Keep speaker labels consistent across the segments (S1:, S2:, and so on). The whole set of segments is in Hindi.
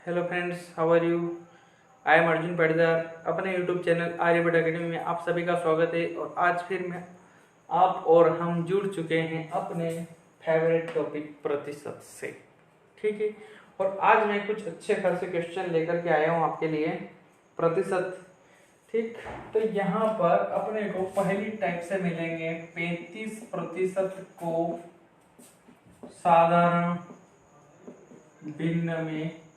S1: Hello friends, how are you? I am Arjun Patidar. अपने यूट्यूब चैनल आर्यभट्ट एकेडमी में आप सभी का स्वागत है। और आज फिर मैं आप और हम जुड़ चुके हैं अपने फेवरेट टॉपिक प्रतिशत से। ठीक है, और आज मैं कुछ अच्छे खासे क्वेश्चन लेकर के आया हूँ आपके लिए प्रतिशत। ठीक, तो यहाँ पर अपने को पहली टाइप से मिलेंगे 35% को साधारण भिन्न में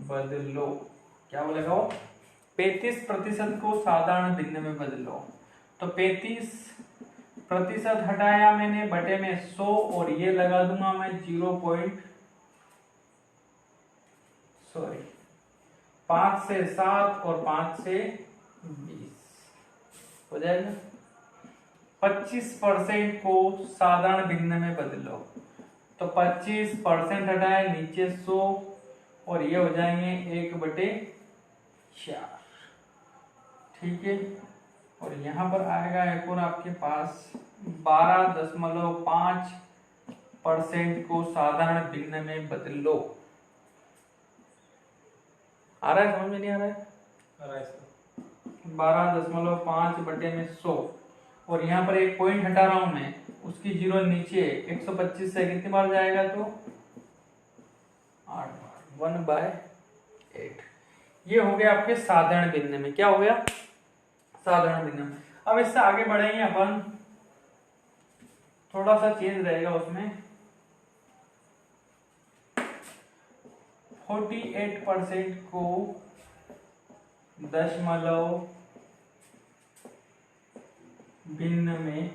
S1: बदलो। क्या बोलेगा वो? 35% को साधारण भिन्न में बदलो। तो 35% हटाया मैंने बटे में 100 और ये लगा दूंगा मैं 5 से 7 और 5 से 20 हो जाएगा। 25% को साधारण भिन्न में बदलो। तो 25% हटाए नीचे 100 और ये हो जाएंगे 1/4। ठीक है, और यहां पर आएगा एक और आपके पास 12.5% को साधारण भिन्न में बदलो। आ रहा है? समझ में नहीं आ रहा है?
S2: आ रहा है।
S1: 12.5 बटे में 100 और यहाँ पर एक पॉइंट हटा रहा हूं मैं, उसकी जीरो नीचे 125 से कितनी बार जाएगा? तो 8 बार, 1/8। ये हो गया आपके साधारण भिन्न में। क्या हो गया? साधारण भिन्न में। अब इससे आगे बढ़ेंगे अपन, थोड़ा सा चेंज रहेगा उसमें। 48% को दशमलव भिन्न में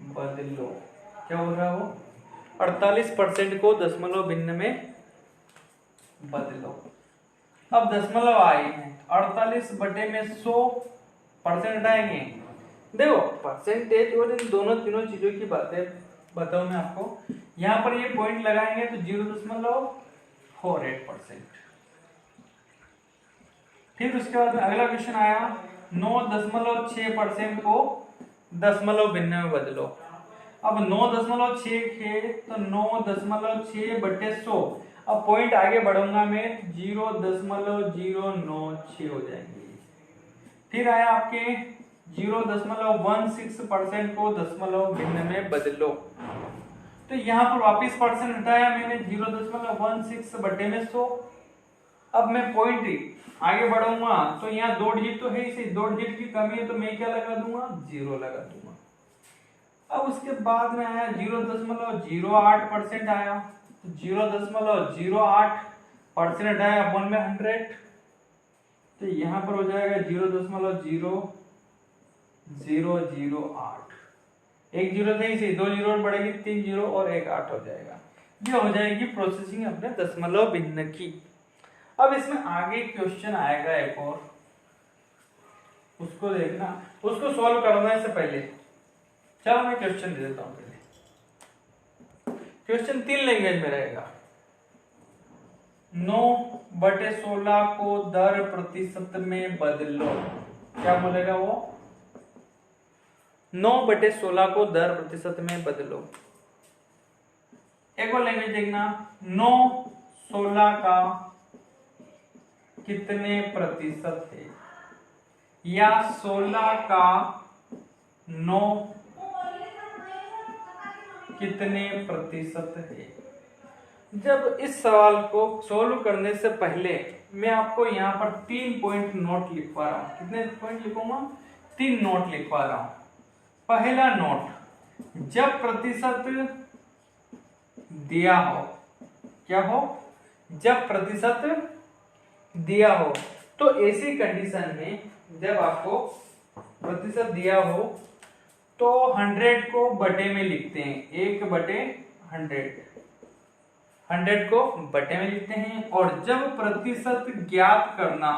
S1: बदलो। क्या बोल रहा है वो? 48% को दशमलव भिन्न में बदलो। अब दशमलव आए हैं, 48 बटे में 100% हटाएंगे। देखो, परसेंटेज और इन दोनों तीनों चीजों की बातें बताऊं मैं आपको। यहां पर ये पॉइंट लगाएंगे तो 0.48%। फिर उसके बाद अगला क्वेश्चन आया 9.6% को दशमलव भिन्न में बदलो। अब 9.6 है तो 9.6 बटे 100। अब पॉइंट आगे बढ़ूंगा मैं 0.096 हो जाएंगे। फिर आया आपके 0.16% को दशमलव भिन्न में बदलो। तो यहाँ पर वापिस परसेंट हटाया मैंने 0.16 बटे में 100। अब मैं पॉइंट आगे बढ़ूंगा तो यहाँ 2 डिजिट तो है ही, 2 डिजिट की कमी है तो मैं क्या लगा दूंगा? 0 लगा दूंगा। अब उसके बाद में आया 0.08% आया, 0.08% हटाया 1 में 100 तो यहाँ पर हो जाएगा 0.0008। एक जीरो थे इसे 2 जीरो बढ़ेगी, 3 जीरो और एक 8 हो जाएगा। ये हो जाएगी प्रोसेसिंग अपने दशमलव भिन्न की। अब इसमें आगे क्वेश्चन आएगा एक और, उसको देखना, उसको सॉल्व करना से पहले चलो मैं क्वेश्चन दे देता हूं। पहले क्वेश्चन 3 लैंग्वेज में रहेगा। 9/16 को दर प्रतिशत में बदलो। क्या बोलेगा वो? 9/16 को दर प्रतिशत में बदलो। एक और लैंग्वेज देखना, 9/16 का कितने प्रतिशत है, या 16 का 9 कितने प्रतिशत है। जब इस सवाल को सोल्व करने से पहले मैं आपको यहाँ पर 3 पॉइंट नोट लिखवा रहा हूं। कितने पॉइंट लिखूंगा? 3 नोट लिखवा रहा हूं। पहला नोट, जब प्रतिशत दिया हो, क्या हो? जब प्रतिशत दिया हो तो ऐसी कंडीशन में जब आपको प्रतिशत दिया हो तो 100 को बटे में लिखते हैं, 1/100। 100 को बटे में लिखते हैं। और जब प्रतिशत ज्ञात करना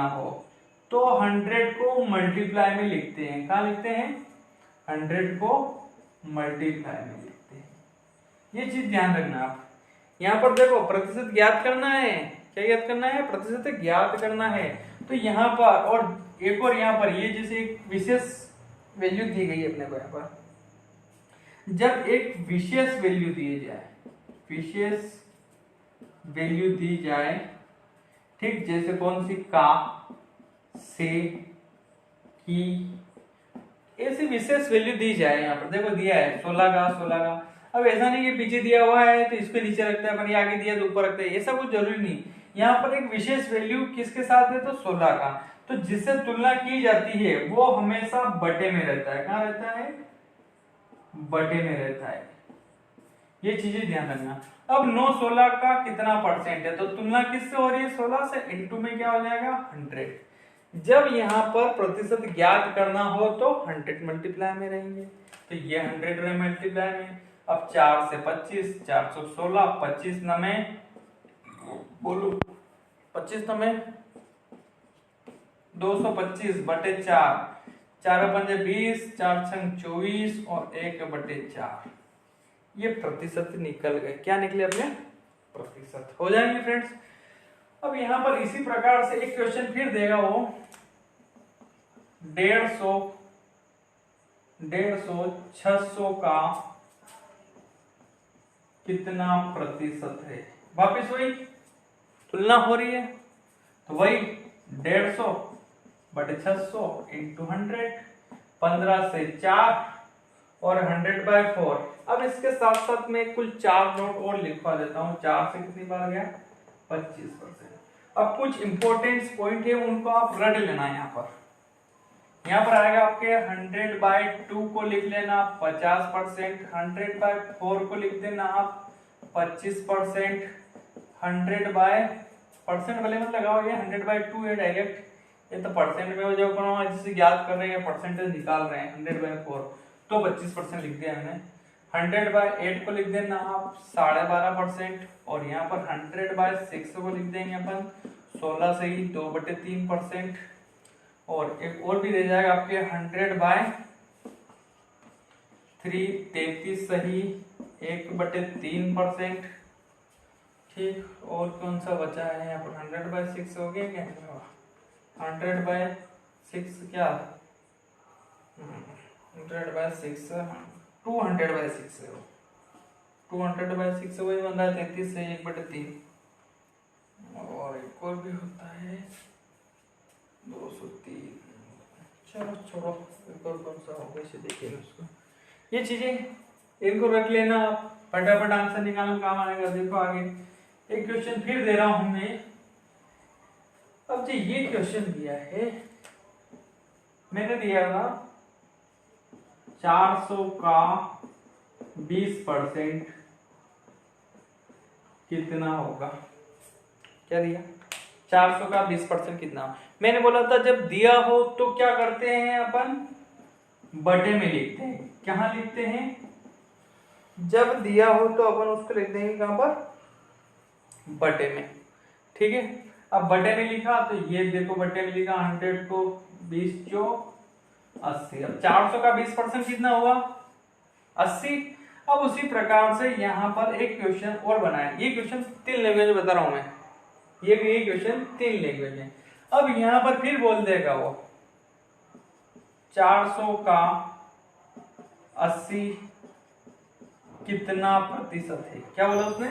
S1: हो तो 100 को मल्टीप्लाई में लिखते हैं। कहाँ लिखते हैं? 100 को मल्टीप्लाई में लिखते हैं। ये चीज ध्यान रखना आप। यहाँ पर देखो, प्रतिशत ज्ञात करना है। क्या ज्ञात करना है? प्रतिशत ज्ञात करना है। तो यहाँ पर और एक और यहाँ पर ये जैसे एक विशेष वैल्यू दी गई है अपने को। यहाँ पर जब एक विशेष वैल्यू दिए जाए विशेष वैल्यू दी जाए, ठीक, जैसे कौन सी, का, से, की, ऐसी विशेष वैल्यू दी जाए। यहाँ पर देखो दिया है 16 का 16 का। अब ऐसा नहीं कि पीछे दिया हुआ है तो इसको नीचे रखते हैं अपन, ये आगे दिया तो ऊपर रखते हैं, ऐसा कुछ जरूरी नहीं। यहाँ पर एक विशेष वैल्यू किसके साथ है, तो 16 का। तो जिससे तुलना की जाती है वो हमेशा बटे में रहता है। कहाँ रहता है, बटे में रहता है। ये चीजें ध्यान रखना। अब 9 16 का कितना परसेंट है, तो तुलना किससे हो रही है, 16 से। इनटू में क्या हो जाएगा, 100। जब यहाँ पर प्रतिशत ज्ञात करना हो तो 100 मल्टीप्लाई में रहेंगे, तो ये 100 रहे मल्टीप्लाई में। अब 4 से 25, 416, 25 नमे, बोलो 25 नमे 225 बटे 4, 4 पंजे 20, 4 छंग 24 और 1 बटे 4। ये प्रतिशत निकल गए। क्या निकले अपने, प्रतिशत हो जाएंगे फ्रेंड्स। अब यहां पर इसी प्रकार से एक क्वेश्चन फिर देगा वो 150, 600 का कितना प्रतिशत है। वापिस वही तुलना हो रही है, तो वही 150 बटे 600 इंटू 100, 15 से 4 और 100/4। अब इसके साथ साथ में कुल 4 नोट और लिखवा देता हूँ। 4 से कितनी बार गया, 25%। अब कुछ इंपॉर्टेंट पॉइंट है उनको आप रट लेना। यहाँ पर आएगा आपके 100/2 को लिख लेना 50%, 100/4 को लिख देना आप 25%, 100/% भले मत लगाओ, ये 100/2 है डायरेक्ट, ये तो परसेंट में हो जाएगा, जिसे ज्ञात कर रहे हैं परसेंटेज निकाल रहे हैं 100/4, तो 25% लिख दिया हमने। 100/8 को लिख देना आप 12.5%, और यहाँ पर 100/6 को लिख देंगे अपन 16 से ही 2/3%, और एक और भी रह जाएगा आपके 100/3, 33 सही 1/3%, ठीक। और कौन सा बचा है यहाँ पर, 100/6 हो गया क्या, 100/6 क्या, 100/6 200/6 है, 200/6 वही बन रहा है 33 से 1/3। और एक और भी होता है 203, चलो छोड़ो, एक और कौन सा होगा इसे देखिए उसको। ये चीजें इनको रख लेना, फटाफट आंसर निकालना काम आएगा। देखो आगे एक क्वेश्चन फिर दे रहा हूं मैं। अब जो ये क्वेश्चन दिया है, मैंने दिया था 400 का 20% कितना होगा। क्या दिया, 400 का 20% कितना। मैंने बोला था जब दिया हो तो क्या करते हैं अपन, बटे में लिखते हैं। कहाँ लिखते हैं, जब दिया हो तो अपन उसको लिख देंगे कहां पर, बटे में, ठीक है। अब बटे में लिखा तो ये देखो बटे में लिखा 100 को 20 जो 80। अब 400 का 20% कितना हुआ, 80। अब उसी प्रकार से यहाँ पर एक क्वेश्चन और बनाया। ये क्वेश्चन 3 लैंग्वेज में बता रहा हूं मैं, ये क्वेश्चन 3 लैंग्वेज में। अब यहाँ पर फिर बोल देगा वो 400 का 80 कितना प्रतिशत है। क्या बोला उसने,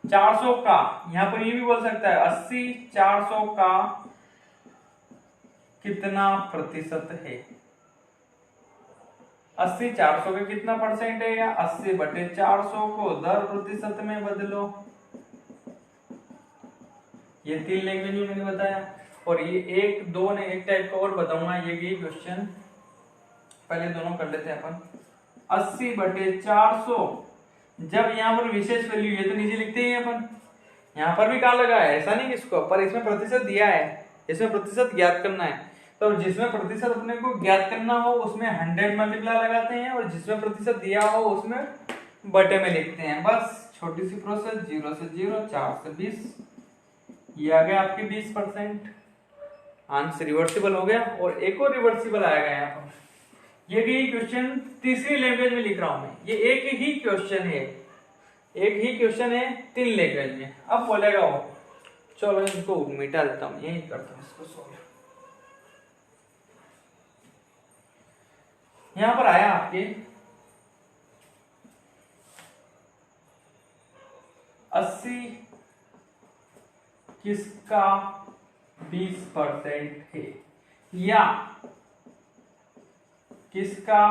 S1: 400 का, यहां पर ये भी बोल सकता है 80, 400 का कितना प्रतिशत है। 80 400 का कितना परसेंट है, या 80/400 को 10% में बदलो। ये 3 लैंग्वेज में मैंने बताया। और ये 1 2 ने एक टाइप का और बताऊंगा। ये भी क्वेश्चन पहले दोनों कर लेते हैं अपन। 80/400, जब यहाँ पर विशेष वैल्यू, ये तो नीचे लिखते ही अपन, यहाँ पर भी कहा लगा है, ऐसा नहीं किसको, पर इसमें प्रतिशत दिया है, इसमें प्रतिशत ज्ञात करना है। तो जिसमें प्रतिशत अपने को ज्ञात करना हो उसमें 100 मल्टीप्लाई लगाते हैं, और जिसमें प्रतिशत दिया हो उसमें बटे में लिखते हैं। बस छोटी सी प्रोसेस, 0 से 0, 4 से 20, ये आ गया आपके 20%। आंसर रिवर्सिबल हो गया। और एक और रिवर्सिबल आएगा यहाँ पर। ये भी क्वेश्चन तीसरी लैंग्वेज में लिख रहा हूं मैं। ये एक ही क्वेश्चन है, 3 लैंग्वेज में। अब बोलेगा वो, चलो इनको मिटा देता हूं, यही करता हूं इसको सॉल्व। यहां पर आया आपके 80 किसका 20% है, या किसका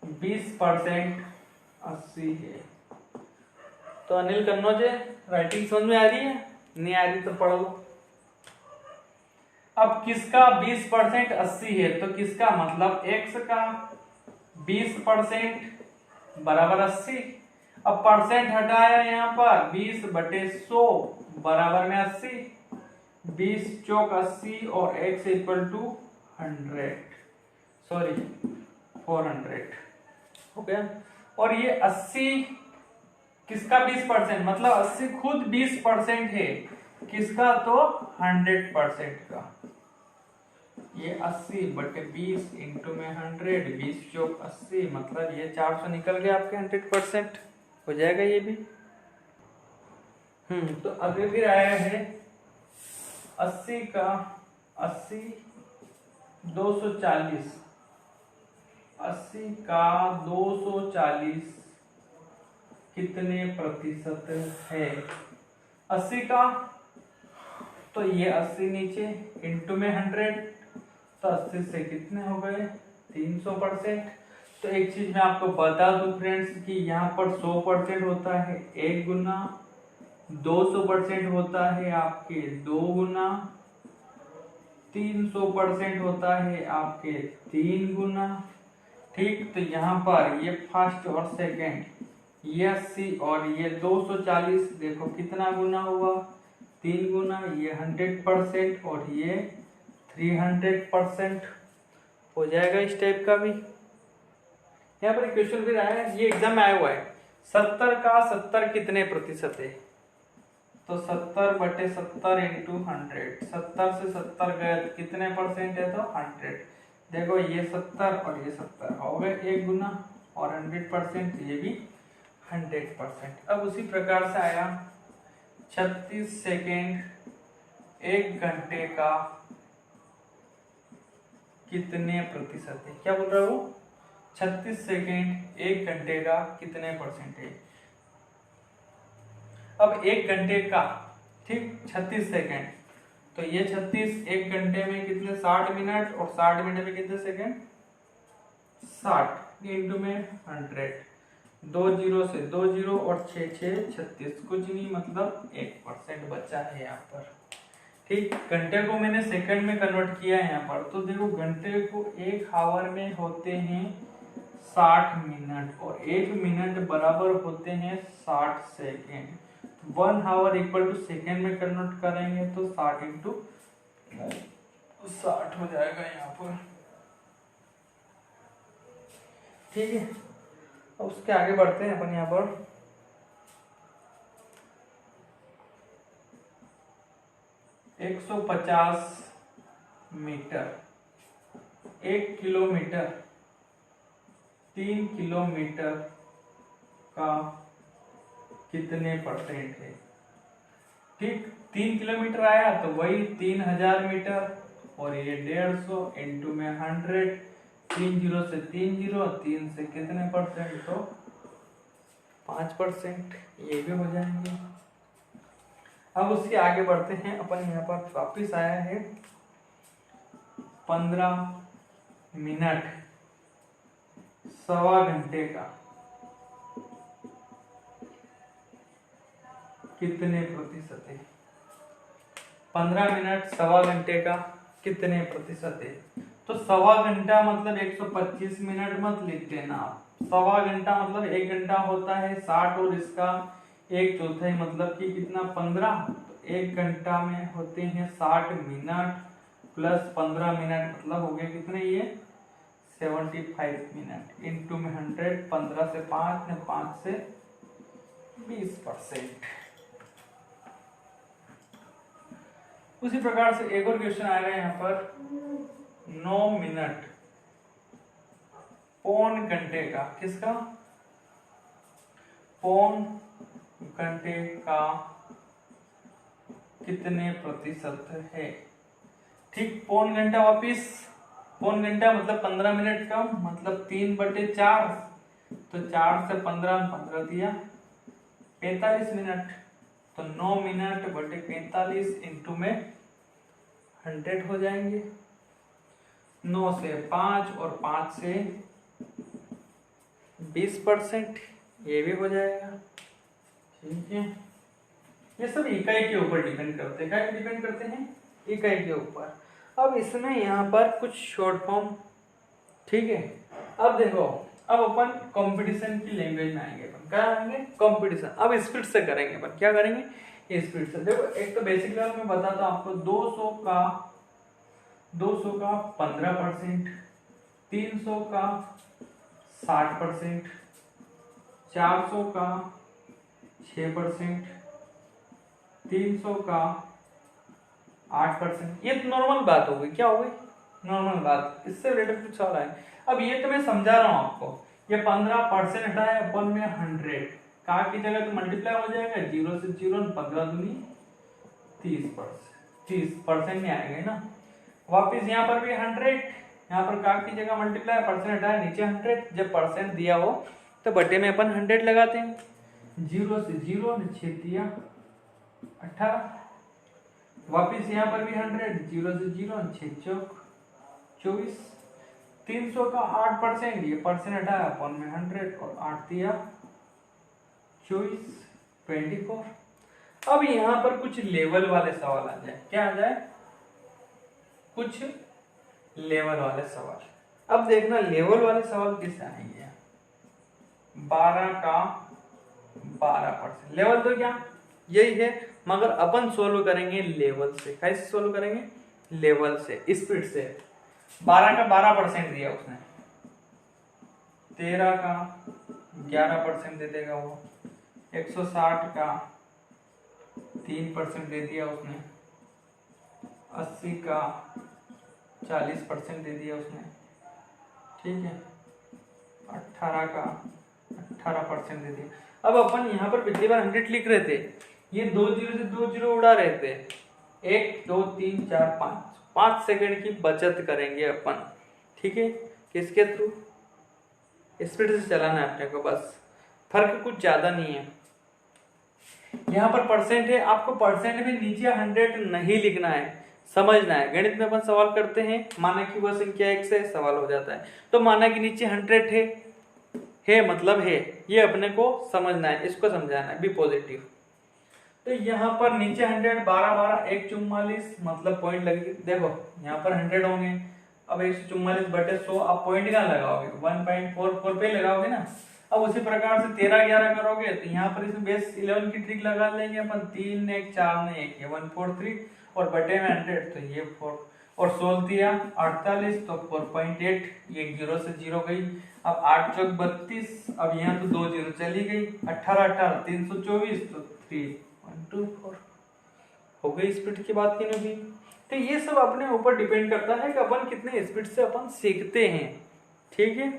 S1: 20% 80 है। तो अनिल कन्नौज, राइटिंग समझ में आ रही है? नहीं आ रही तो पढ़ लो। अब किसका 20% 80 है, तो किसका मतलब x का 20% बराबर 80। अब परसेंट हटाया यहाँ पर 20/100 बराबर में 80, 20 चौक 80 और x इक्वल टू 400 हो गया। और ये 80 किसका 20% मतलब 80 खुद 20% है, किसका तो 100% का। ये 80/20 इंटू में 100, 20 चौक 80 मतलब ये 400 निकल गया आपके 100% हो जाएगा ये भी। तो अभी फिर आया है 80 का 80 240, 80 का 240 कितने प्रतिशत है। 80 का तो ये 80 नीचे इंटू में 100, तो 80 से कितने हो गए 300%। तो एक चीज मैं आपको बता दूं फ्रेंड्स कि यहाँ पर 100% होता है 1 गुना, 200% होता है आपके 2 गुना, 300% होता है आपके 3 गुना। ठीक, तो यहाँ पर ये फर्स्ट और सेकंड, ये 80 और ये 240 देखो कितना गुना हुआ 3 गुना, ये 100% और ये 300% हो जाएगा इस टाइप का भी। यहाँ पर क्वेश्चन फिर आया है, ये एग्जाम में आया हुआ है, 70 का 70 कितने प्रतिशत है। तो 70/70 इंटू 100, 70 से 70 गए तो कितने परसेंट है तो 100। देखो ये 70 और ये 70 हो गए 1 गुना, और 100% ये भी 100%। अब उसी प्रकार से आया 36 सेकेंड 1 घंटे का कितने प्रतिशत है। क्या बोल रहा हूँ, 36 सेकेंड 1 घंटे का कितने परसेंट है। अब 1 घंटे का ठीक 36 सेकेंड, तो ये 36 1 घंटे में कितने 60 मिनट, और 60 मिनट में कितने सेकेंड 60 इंटू में 100, 2 जीरो से 2 जीरो और 6 6 36, कुछ नहीं मतलब 1% बचा है यहाँ पर। ठीक, घंटे को मैंने सेकंड में कन्वर्ट किया है यहाँ पर, तो देखो घंटे को 1 आवर में होते हैं 60 मिनट, और 1 मिनट बराबर होते हैं 60 second. 1 hour equal to second में कन्वर्ट करेंगे तो 60 इंटू 60 हो जाएगा यहाँ पर। ठीक है, अब उसके आगे बढ़ते हैं अपन यहाँ पर। एक 150 मीटर, 1 किलोमीटर, 3 किलोमीटर का कितने परसेंट है। ठीक, 3 किलोमीटर आया तो वही 3000 मीटर, और ये 150 इंटू में 100, 3 जीरो से 3 जीरो, 3 से कितने परसेंट तो 5%, ये भी हो जाएंगे। अब उसके आगे बढ़ते हैं अपन। यहाँ पर वापिस आया है 15 मिनट सवा घंटे का कितने प्रतिशत है। 15 मिनट सवा घंटे का कितने प्रतिशत है। तो सवा घंटा मतलब 125 मिनट मत लिख देना आप, सवा घंटा मतलब 1 घंटा होता है 60, और इसका 1/4 मतलब कि कितना 15, तो 1 घंटा में होते हैं 60 मिनट प्लस 15 मिनट मतलब हो गए कितने ये 75 मिनट इंटू में 100, 15 से 5 ने 5 से 20%। उसी प्रकार से एक और क्वेश्चन आएगा यहाँ पर 9 मिनट पौन घंटे का, किसका पौन घंटे का कितने प्रतिशत है। ठीक, पौन घंटा वापिस, पौन घंटा मतलब 15 मिनट का मतलब 3/4, तो 4 से 15 15 दिया 45 मिनट, तो 9 मिनट बटे 45 इंटू में 100 हो जाएंगे। 9 से 5 और 5 से 20%, ये भी हो जाएगा। ठीक है, ये सब इकाई के ऊपर डिपेंड करते हैं। क्या डिपेंड करते हैं? इकाई के ऊपर। अब इसमें यहाँ पर कुछ शॉर्ट फॉर्म, ठीक है। अब देखो, अब अपन कंपटीशन की लैंग्वेज में आएंगे। अपन क्या आएंगे? कंपटीशन। अब स्पीड से करेंगे अपन। क्या करेंगे? स्पीड से। देखो, एक तो बेसिक लेवल में बताता हूँ आपको। 200 का 15%, 300 का 60%, 400 का 6%, 300 का 8%। ये तो नॉर्मल बात हो गई। क्या हो गई? नॉर्मल बात। इससे रिलेटेड कुछ सवाल है। अब ये तो मैं समझा रहा हूं आपको। ये 15% हटाए अपन में 100 का की जगह तो मल्टीप्लाई हो जाएगा 0 से 0, 15 दूनी 30%। 30% में आएगा ना। वापिस यहाँ पर भी 100, यहाँ पर का की जगह मल्टीप्लाई, परसेंट हटाए नीचे 100। जब परसेंट दिया हो तो बटे में अपन 100 लगाते हैं। 0 से 0 छेद दिया 18। वापिस यहाँ पर भी 100, 0 से 0 छेद चौक 24। 300 का 8%, ये परसेंट हटाया अपन में 100 और 8 दिया 24, 24। अब यहाँ पर कुछ लेवल वाले सवाल आ जाए। क्या आ जाए? कुछ लेवल वाले सवाल। अब देखना लेवल वाले सवाल किससे आएंगे। 12 का 12%। लेवल तो क्या यही है, मगर अपन सोल्व करेंगे लेवल से। कैसे सोल्व करेंगे? लेवल से, स्पीड से। 12 का 12% दिया उसने, 13 का 11% दे देगा वो, 160 का 3% दे दिया उसने, 80 का 40% दे दिया उसने, ठीक है, 18 का 18% दे दिया। अब अपन यहाँ पर पिछली बार 100 लिख रहे थे, ये 2 जीरो से 2 जीरो उड़ा रहे थे। 1 2 3 4 5 सेकंड की बचत करेंगे अपन, ठीक है। किसके थ्रू? स्पीड से चलाना है अपने को, बस फर्क कुछ ज्यादा नहीं है। यहाँ पर परसेंट है, आपको परसेंट में नीचे 100 नहीं लिखना है, समझना है। गणित में अपन सवाल करते हैं, माना कि वह संख्या 1 से सवाल हो जाता है, तो माना कि नीचे 100 है मतलब है, ये अपने को समझना है, इसको समझाना है, बी पॉजिटिव। तो यहाँ पर नीचे 100, 12 12 1 44, मतलब पॉइंट लगेगी। देखो यहाँ पर 100 होंगे, अब 144 बटे 100, आप पॉइंट कहाँ लगाओगे? 1.44 पे लगाओगे ना। अब उसी प्रकार से 13 11 करोगे तो यहाँ पर इसमें बेस 11 की ट्रिक लगा लेंगे अपन। 3 1 4 ने 1 143 और बटे में 100, तो ये 4 और 16 दिया 48, तो 4.8, ये 0 से 0 गई। अब 8 चौक 32, अब यहाँ तो 2 जीरो चली गई। 18 18 324, तो 3.24 हो गई स्पीड की बात की नहीं। तो ये सब अपने ऊपर डिपेंड करता है कि अपन कितने स्पीड से अपन सीखते हैं, ठीक है।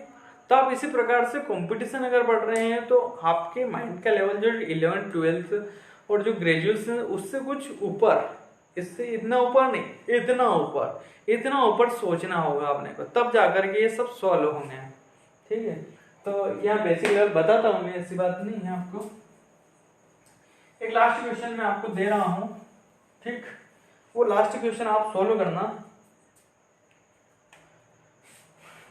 S1: तो आप इसी प्रकार से कंपटीशन अगर बढ़ रहे हैं तो आपके माइंड का लेवल जो 11th 12th और जो ग्रेजुएशन उससे कुछ ऊपर, इससे इतना ऊपर नहीं, इतना ऊपर सोचना होगा अपने को, तब जाकर के ये सब सॉल्व होंगे, ठीक है। तो यहाँ बेसिक लेवल बताता हूँ मैं, ऐसी बात नहीं है आपको। एक लास्ट क्वेश्चन मैं आपको दे रहा हूँ, ठीक, वो लास्ट क्वेश्चन आप सॉल्व करना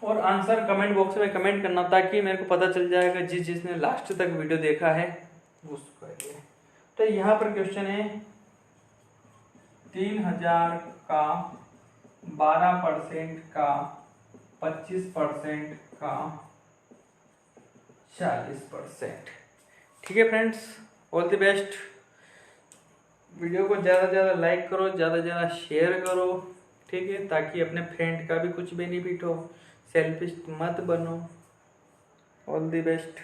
S1: और आंसर कमेंट बॉक्स में कमेंट करना, ताकि मेरे को पता चल जाएगा जिसने लास्ट तक वीडियो देखा है उसको। तो यहाँ पर क्वेश्चन है 3000 का 12% का 25% का 40%, ठीक है friends. All the best. Video को ज़्यादा से ज़्यादा लाइक करो, ज़्यादा से ज़्यादा शेयर करो, ठीक है, ताकि अपने फ्रेंड का भी कुछ बेनिफिट हो। सेल्फिश मत बनो। All the best.